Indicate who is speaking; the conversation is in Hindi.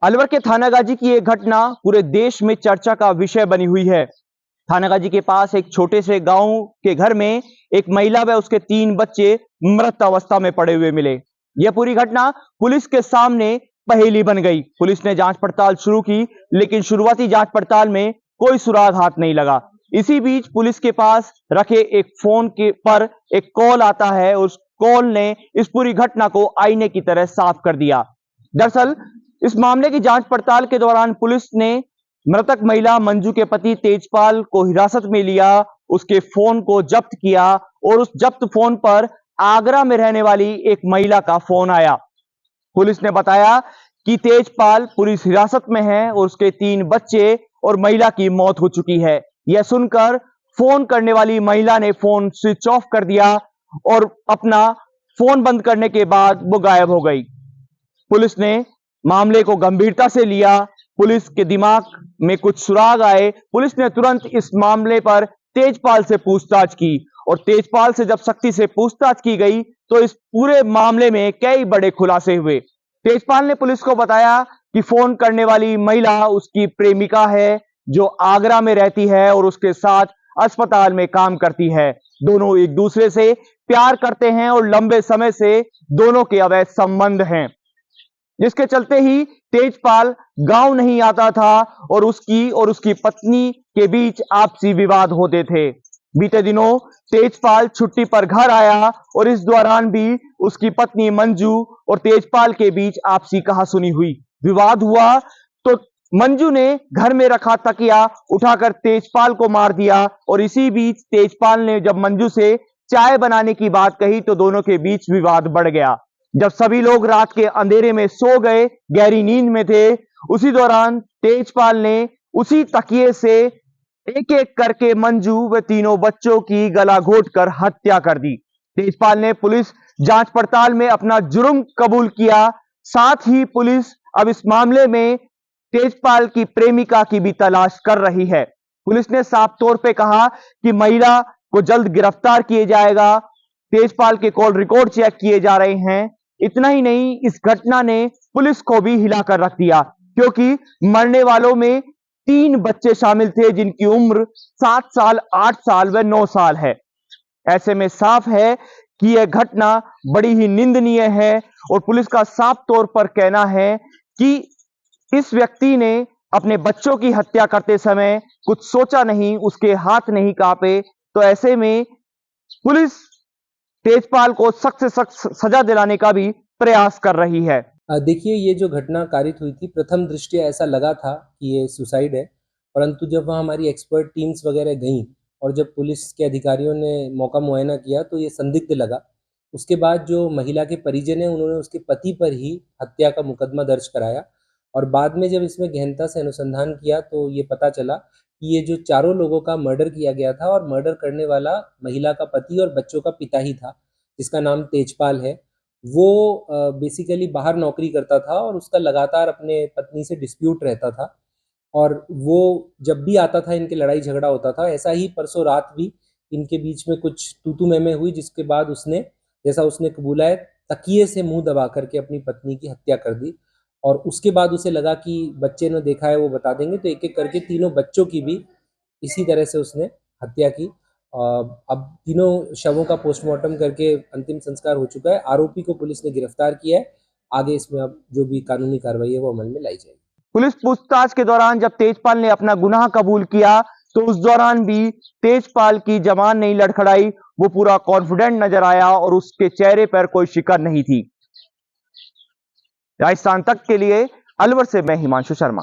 Speaker 1: अलवर के थानागाजी की एक घटना पूरे देश में चर्चा का विषय बनी हुई है। थानागाजी के पास एक छोटे से गांव के घर में एक महिला व उसके 3 बच्चे मृत अवस्था में पड़े हुए मिले। यह पूरी घटना पुलिस के सामने पहेली बन गई। पुलिस ने जांच पड़ताल शुरू की, लेकिन शुरुआती जांच पड़ताल में कोई सुराग हाथ नहीं लगा। इसी बीच पुलिस के पास रखे एक फोन के पर एक कॉल आता है। उस कॉल ने इस पूरी घटना को आईने की तरह साफ कर दिया। दरअसल इस मामले की जांच पड़ताल के दौरान पुलिस ने मृतक महिला मंजू के पति तेजपाल को हिरासत में लिया, उसके फोन को जब्त किया और उस जब्त फोन पर आगरा में रहने वाली एक महिला का फोन आया। पुलिस ने बताया कि तेजपाल पुलिस हिरासत में है और उसके 3 बच्चे और महिला की मौत हो चुकी है। यह सुनकर फोन करने वाली महिला ने फोन स्विच ऑफ कर दिया और अपना फोन बंद करने के बाद वो गायब हो गई। पुलिस ने मामले को गंभीरता से लिया। पुलिस के दिमाग में कुछ सुराग आए। पुलिस ने तुरंत इस मामले पर तेजपाल से पूछताछ की और तेजपाल से जब सख्ती से पूछताछ की गई तो इस पूरे मामले में कई बड़े खुलासे हुए। तेजपाल ने पुलिस को बताया कि फोन करने वाली महिला उसकी प्रेमिका है जो आगरा में रहती है और उसके साथ अस्पताल में काम करती है। दोनों एक दूसरे से प्यार करते हैं और लंबे समय से दोनों के अवैध संबंध हैं, जिसके चलते ही तेजपाल गांव नहीं आता था और उसकी पत्नी के बीच आपसी विवाद होते थे। बीते दिनों तेजपाल छुट्टी पर घर आया और इस दौरान भी उसकी पत्नी मंजू और तेजपाल के बीच आपसी कहासुनी हुई। विवाद हुआ तो मंजू ने घर में रखा तकिया उठाकर तेजपाल को मार दिया और इसी बीच तेजपाल ने जब मंजू से चाय बनाने की बात कही तो दोनों के बीच विवाद बढ़ गया। जब सभी लोग रात के अंधेरे में सो गए, गहरी नींद में थे, उसी दौरान तेजपाल ने उसी तकिए से एक एक करके मंजू व तीनों बच्चों की गला घोंटकर हत्या कर दी। तेजपाल ने पुलिस जांच पड़ताल में अपना जुर्म कबूल किया। साथ ही पुलिस अब इस मामले में तेजपाल की प्रेमिका की भी तलाश कर रही है। पुलिस ने साफ तौर पे कहा कि महिला को जल्द गिरफ्तार किया जाएगा। तेजपाल के कॉल रिकॉर्ड चेक किए जा रहे हैं। इतना ही नहीं, इस घटना ने पुलिस को भी हिलाकर रख दिया, क्योंकि मरने वालों में 3 बच्चे शामिल थे जिनकी उम्र 7 साल, 8 साल व 9 साल है। ऐसे में साफ है कि यह घटना बड़ी ही निंदनीय है और पुलिस का साफ तौर पर कहना है कि इस व्यक्ति ने अपने बच्चों की हत्या करते समय कुछ सोचा नहीं, उसके हाथ नहीं कांपे। तो ऐसे में पुलिस तेजपाल को सख्त से सख्त सजा दिलाने का भी प्रयास कर रही है।
Speaker 2: देखिए, ये जो घटना कारित हुई थी, प्रथम दृष्टया ऐसा लगा था कि ये सुसाइड है, परंतु जब वहाँ हमारी एक्सपर्ट टीम्स वगैरह गईं और जब पुलिस के अधिकारियों ने मौका मुआयना किया तो ये संदिग्ध लगा। उसके बाद जो महिला के परिजन हैं उन्होंने उसके पति पर ही हत्या का मुकदमा दर्ज कराया और बाद में जब इसमें गहनता से अनुसंधान किया तो ये पता चला कि ये जो चारों लोगों का मर्डर किया गया था और मर्डर करने वाला महिला का पति और बच्चों का पिता ही था, जिसका नाम तेजपाल है। वो बेसिकली बाहर नौकरी करता था और उसका लगातार अपने पत्नी से डिस्प्यूट रहता था और वो जब भी आता था इनके लड़ाई झगड़ा होता था। ऐसा ही परसों रात भी इनके बीच में कुछ तू-तू मैं-मैं हुई, जिसके बाद उसने, जैसा उसने कबूला है, तकिए से मुंह दबा करके अपनी पत्नी की हत्या कर दी और उसके बाद उसे लगा कि बच्चे ने देखा है वो बता देंगे, तो एक-एक करके तीनों बच्चों की भी इसी तरह से उसने हत्या की। अब तीनों शवों का पोस्टमार्टम करके अंतिम संस्कार हो चुका है। आरोपी को पुलिस ने गिरफ्तार किया है। आगे इसमें अब जो भी कानूनी कार्रवाई है वो अमल में लाई जाएगी।
Speaker 1: पुलिस पूछताछ के दौरान जब तेजपाल ने अपना गुनाह कबूल किया तो उस दौरान भी तेजपाल की जबान नहीं लड़खड़ाई। वो पूरा कॉन्फिडेंट नजर आया और उसके चेहरे पर कोई शिकन नहीं थी। राजस्थान तक के लिए अलवर से मैं हिमांशु शर्मा।